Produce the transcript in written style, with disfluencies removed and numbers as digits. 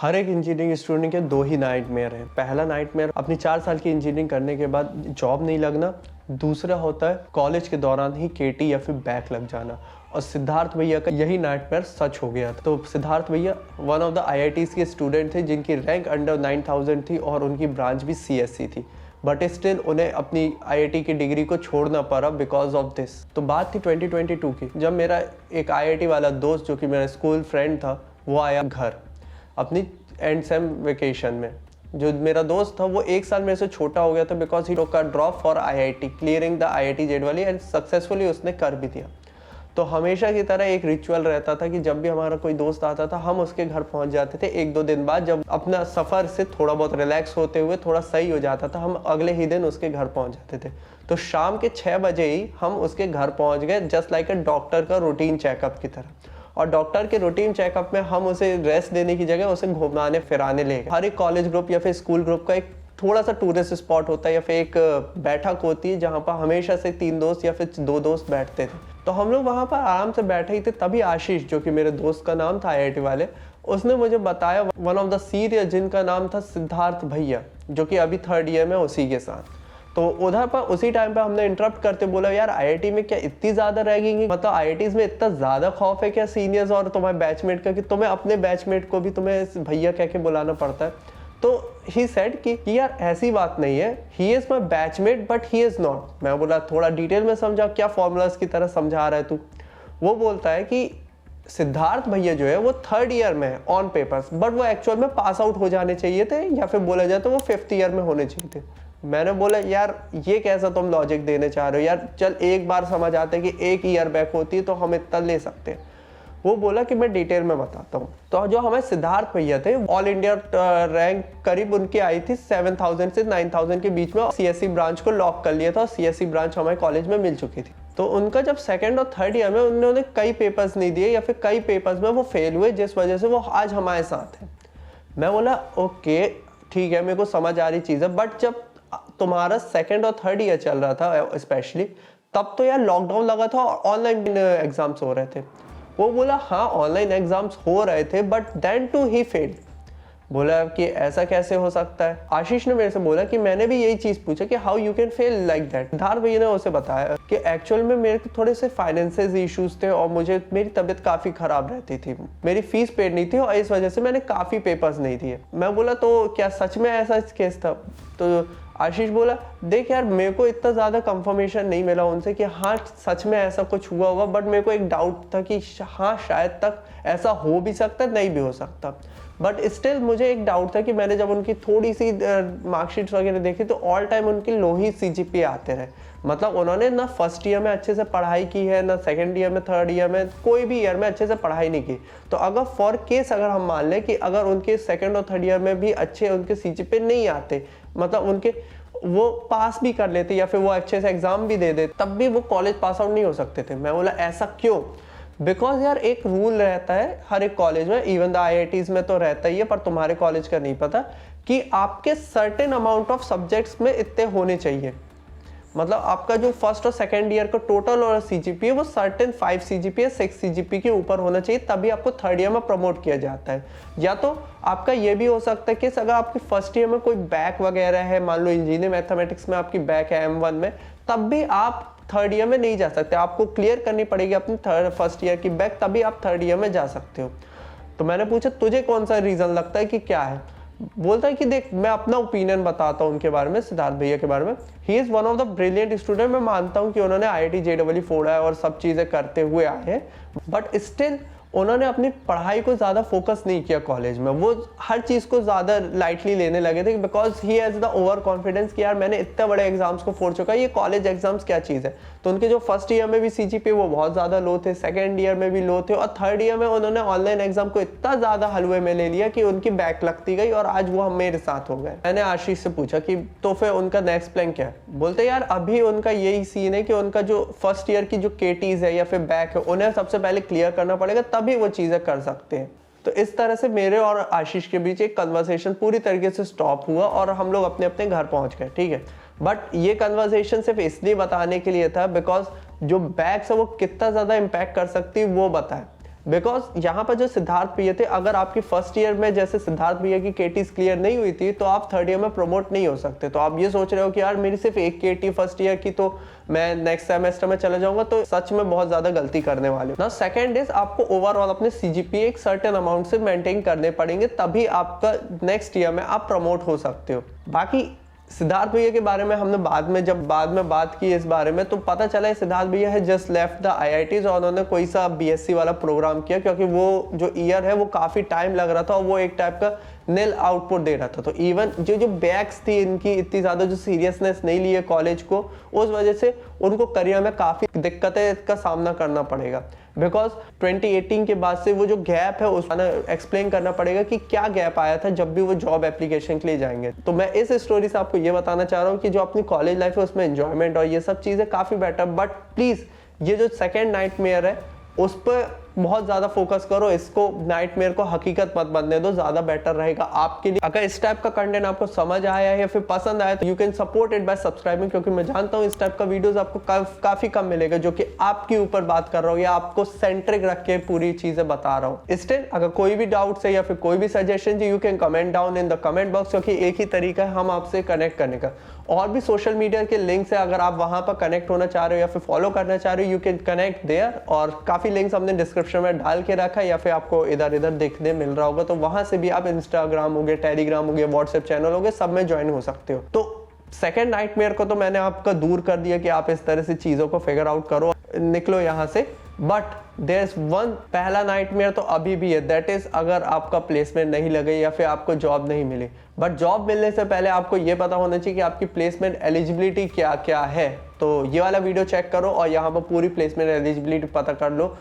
हर एक engineering student के दो ही नाइटमेयर हैं। पहला नाइटमेयर अपनी 4 साल की इंजीनियरिंग करने के बाद जॉब नहीं लगना, दूसरा होता है कॉलेज के दौरान ही केटी या फिर बैक लग जाना। और सिद्धार्थ भैया का यही नाइटमेयर सच हो गया। तो सिद्धार्थ भैया वन ऑफ द आईआईटीज़ के स्टूडेंट थे जिनकी रैंक अंडर 9000 थी और उनकी ब्रांच भी सीएससी थी, बट स्टिल उन्हें अपनी आईआईटी की डिग्री को छोड़ना पड़ा बिकॉज ऑफ दिस। तो बात थी 2022 की, जब मेरा एक आईआईटी वाला दोस्त जो कि मेरा स्कूल फ्रेंड था वो आया घर अपनी एंड सेम वेकेशन में। जो मेरा दोस्त था वो 1 साल मेरे से छोटा हो गया था because he took a drop for IIT, clearing the IIT जेडवाली, एंड सक्सेसफुली उसने कर भी दिया। तो हमेशा की तरह एक रिचुअल रहता था कि जब भी हमारा कोई दोस्त आता था हम उसके घर पहुंच जाते थे। 1-2 दिन बाद जब अपना सफ़र से थोड़ा बहुत रिलैक्स होते हुए थोड़ा सही हो जाता था, हम अगले ही दिन उसके घर पहुंच जाते थे। तो शाम के 6 बजे ही हम उसके घर पहुंच गए, जस्ट लाइक अ डॉक्टर का रूटीन चेकअप की तरह। और डॉक्टर के रूटीन चेकअप में हम उसे रेस्ट देने की जगह उसे घुमाने फिराने ले गए। हर एक कॉलेज ग्रुप या फिर स्कूल ग्रुप का एक थोड़ा सा टूरिस्ट स्पॉट होता है या फिर एक बैठक होती है जहाँ पर हमेशा से 3 दोस्त या फिर 2 दोस्त बैठते थे। तो हम लोग वहाँ पर आराम से बैठे ही थे, तभी आशीष, जो कि मेरे दोस्त का नाम था आईआईटी वाले, उसने मुझे बताया वन ऑफ द सीनियर जिनका नाम था सिद्धार्थ भैया, जो कि अभी 3rd ईयर में उसी के साथ। तो उधर पर उसी टाइम पे हमने इंटरप्ट करते बोला, यार आईआईटी में क्या इतनी ज़्यादा रैगिंग है? मतलब आईआईटीज़ में इतना ज़्यादा खौफ है क्या सीनियर्स और तुम्हारे बैचमेट का कि तुम्हें अपने बैचमेट को भी तुम्हें भैया कह के बुलाना पड़ता है? तो ही सेड कि यार ऐसी बात नहीं है, he is my batchmate but he is not. मैं बोला थोड़ा डिटेल में समझा, क्या फॉर्मूलाज की तरह समझा रहा है तू? वो बोलता है कि सिद्धार्थ भैया जो है वो 3rd ईयर में है ऑन पेपर्स, बट वो एक्चुअल में पास आउट हो जाने चाहिए थे, या फिर बोला जाए तो वो 5th ईयर में होने चाहिए थे। मैंने बोला यार ये कैसा तुम लॉजिक देने चाह रहे हो यार, चल एक बार समझ आते हैं कि 1 ईयर बैक होती है तो हम इतना ले सकते हैं। वो बोला कि मैं डिटेल में बताता हूँ। तो जो हमारे सिद्धार्थ भैया थे, ऑल इंडिया रैंक करीब उनकी आई थी 7000 से 9000 के बीच में। सीएससी ब्रांच को लॉक कर लिया था और सीएससी ब्रांच हमारे कॉलेज में मिल चुकी थी। तो उनका जब 2nd और 3rd ईयर में उन्होंने कई पेपर्स नहीं दिए या फिर कई पेपर्स में वो फेल हुए, जिस वजह से वो आज हमारे साथ है। मैं बोला ओके ठीक है, मेरे को समझ आ रही चीज़ है, बट जब तुम्हारा 2nd और 3rd ईयर चल रहा था स्पेशली, तब तो यार लॉकडाउन लगा था और ऑनलाइन एग्जाम्स हो रहे थे। वो बोला हाँ ऑनलाइन एग्जाम्स हो रहे थे but then too he failed. बोला कि ऐसा कैसे हो सकता है? आशीष ने मेरे से बोला कि मैंने भी यही चीज़ पूछा कि how you can fail like that. Siddharth भैया ने उसे बताया कि एक्चुअल में मेरे को थोड़े से फाइनेंशियल इश्यूज थे और मुझे मेरी तबीयत काफ़ी ख़राब रहती थी, मेरी फीस पेड नहीं थी और इस वजह से मैंने काफ़ी पेपर्स नहीं दिए। मैं बोला तो क्या सच में ऐसा केस था? तो आशीष बोला देख यार मेरे को इतना ज़्यादा कंफर्मेशन नहीं मिला उनसे कि हाँ सच में ऐसा कुछ हुआ होगा, बट मेरे को एक डाउट था कि हाँ शायद तक ऐसा हो भी सकता, नहीं भी हो सकता। बट स्टिल मुझे एक डाउट था कि मैंने जब उनकी थोड़ी सी मार्कशीट्स वगैरह देखी तो ऑल टाइम उनके लो ही सीजीपीए आते रहे। मतलब उन्होंने ना 1st ईयर में अच्छे से पढ़ाई की है, ना 2nd ईयर में, 3rd ईयर में, कोई भी ईयर में अच्छे से पढ़ाई नहीं की। तो अगर फॉर केस अगर हम मान लें कि अगर उनके 2nd और 3rd ईयर में भी अच्छे उनके सीजीपीए नहीं आते, मतलब उनके वो पास भी कर लेते या फिर वो अच्छे से एग्जाम भी दे दे, तब भी वो कॉलेज पास आउट नहीं हो सकते थे। मैं बोला ऐसा क्यों? बिकॉज यार एक रूल रहता है हर एक कॉलेज में, इवन द आईआईटीज़ में तो रहता ही है, पर तुम्हारे कॉलेज का नहीं पता, कि आपके सर्टेन अमाउंट ऑफ सब्जेक्ट्स में इतने होने चाहिए। मतलब आपका जो 1st और 2nd ईयर का टोटल और सीजीपीए वो सर्टेन 5 सीजीपीए 6 सीजीपीए के ऊपर होना चाहिए, तभी आपको 3rd ईयर में प्रमोट किया जाता है। या तो आपका ये भी हो सकता है कि अगर आपके 1st ईयर में कोई बैक वगैरह है, मान लो इंजीनियरिंग मैथमेटिक्स में आपकी बैक है M1 में, तब भी आप 3rd ईयर में नहीं जा सकते, आपको क्लियर करनी पड़ेगी अपनी 1st ईयर की बैक, तभी आप 3rd ईयर में जा सकते हो। तो मैंने पूछा तुझे कौन सा रीज़न लगता है कि क्या है? बोलता है कि देख मैं अपना ओपिनियन बताता हूँ उनके बारे में, सिद्धार्थ भैया के बारे में। He is one of the brilliant student. मैं मानता हूँ कि उन्होंने आईआईटी जेईई फोड़ा है और सब चीज़ें करते हुए आए हैं, बट स्टिल उन्होंने अपनी पढ़ाई को ज़्यादा फोकस नहीं किया कॉलेज में। वो हर चीज़ को ज़्यादा लाइटली लेने लगे थे because he has the over confidence कि यार मैंने इतने बड़े एग्जाम्स को फोड़ चुका है, ये कॉलेज एग्जाम्स क्या चीज़ है। तो उनके जो 1st ईयर में भी सीजीपीए वो बहुत ज़्यादा लो थे, 2nd ईयर में भी लो थे, और 3rd ईयर में उन्होंने ऑनलाइन एग्जाम को इतना ज़्यादा हलवे में ले लिया कि उनकी बैक लगती गई और आज वो मेरे साथ हो गए। मैंने आशीष से पूछा कि तो फिर उनका नेक्स्ट प्लान क्या है? बोलते यार अभी उनका यही सीन है कि उनका जो 1st ईयर की जो केटीज है या फिर बैक है, उन्हें सबसे पहले क्लियर करना पड़ेगा, तभी वो चीज़ें कर सकते हैं। तो इस तरह से मेरे और आशीष के बीच एक कन्वर्सेशन पूरी तरीके से स्टॉप हुआ और हम लोग अपने अपने घर पहुंच गए, ठीक है। बट ये कन्वर्सेशन सिर्फ इसलिए बताने के लिए था बिकॉज जो बैक्स है वो कितना ज़्यादा इम्पैक्ट कर सकती है वो बताए। बिकॉज यहाँ पर जो सिद्धार्थ भैया थे, अगर आपकी फर्स्ट ईयर में जैसे सिद्धार्थ भैया की केटीज क्लियर नहीं हुई थी तो आप थर्ड ईयर में प्रमोट नहीं हो सकते। तो आप ये सोच रहे हो कि यार मेरी सिर्फ एक केटी फर्स्ट ईयर की, तो मैं नेक्स्ट सेमेस्टर में चले जाऊंगा, तो सच में बहुत ज्यादा गलती करने वाले हो ना। सेकंड इज आपको ओवरऑल अपने सीजीपीए एक सर्टेन अमाउंट से मेंटेन करने पड़ेंगे, तभी आपका नेक्स्ट ईयर में आप प्रमोट हो सकते हो। बाकी सिद्धार्थ भैया के बारे में हमने बाद में बात की इस बारे में, तो पता चला सिद्धार्थ भैया है जस्ट लेफ्ट द आईआईटीज और उन्होंने कोई सा बीएससी वाला प्रोग्राम किया, क्योंकि वो जो ईयर है वो काफी टाइम लग रहा था और वो एक टाइप का नील आउटपुट दे रहा था। तो इवन जो बैक्स थी इनकी, इतनी ज्यादा जो सीरियसनेस नहीं ली है कॉलेज को, उस वजह से उनको करियर में काफी दिक्कतें का सामना करना पड़ेगा। बिकॉज 2018 के बाद से वो जो गैप है उसको एक्सप्लेन करना पड़ेगा कि क्या गैप आया था जब भी वो जॉब एप्लीकेशन के लिए जाएंगे। तो मैं इस स्टोरी से आपको ये बताना चाह रहा हूँ कि जो अपनी कॉलेज लाइफ है उसमें एंजॉयमेंट और ये सब चीजें काफी बेटर, बट प्लीज ये जो सेकेंड नाइटमेयर है उस पर बहुत ज्यादा फोकस करो, इसको नाइटमेयर को हकीकत मत बनने दो, ज्यादा बेटर रहेगा आपके लिए। अगर इस टाइप का कंटेंट आपको समझ आया है या फिर पसंद आया तो you can support it by subscribing, क्योंकि मैं जानता हूँ इस टाइप का वीडियोस आपको काफी कम मिलेगा जो कि आपके ऊपर बात कर रहा हूँ या आपको सेंट्रिक रख के पूरी चीजें बता रहा हूँ। स्टिल अगर कोई भी डाउट है या फिर कोई भी suggestion you can comment down in the comment box, क्योंकि एक ही तरीका है हम आपसे कनेक्ट करने का। और भी सोशल मीडिया के लिंक्स है, अगर आप वहां पर कनेक्ट होना चाह रहे हो या फिर फॉलो करना चाह रहे हो यू कैन कनेक्ट देयर, और काफी लिंक्स हमने डिस्क्रिप्शन में डाल के रखा है या फिर आपको इधर इधर देखने मिल रहा होगा, तो वहां से भी आप इंस्टाग्राम हो गए, टेलीग्राम हो गया, व्हाट्सएप चैनल हो गए, सब में ज्वाइन हो सकते हो। तो सेकेंड नाइटमेयर को तो मैंने आपका दूर कर दिया कि आप इस तरह से चीजों को फिगर आउट करो, निकलो यहाँ से। बट देयर इज वन पहला नाइटमेयर तो अभी भी है, दैट इज अगर आपका प्लेसमेंट नहीं लगे या फिर आपको जॉब नहीं मिली। बट जॉब मिलने से पहले आपको ये पता होना चाहिए कि आपकी प्लेसमेंट एलिजिबिलिटी क्या क्या है। तो ये वाला वीडियो चेक करो और यहाँ पर पूरी प्लेसमेंट एलिजिबिलिटी पता कर लो,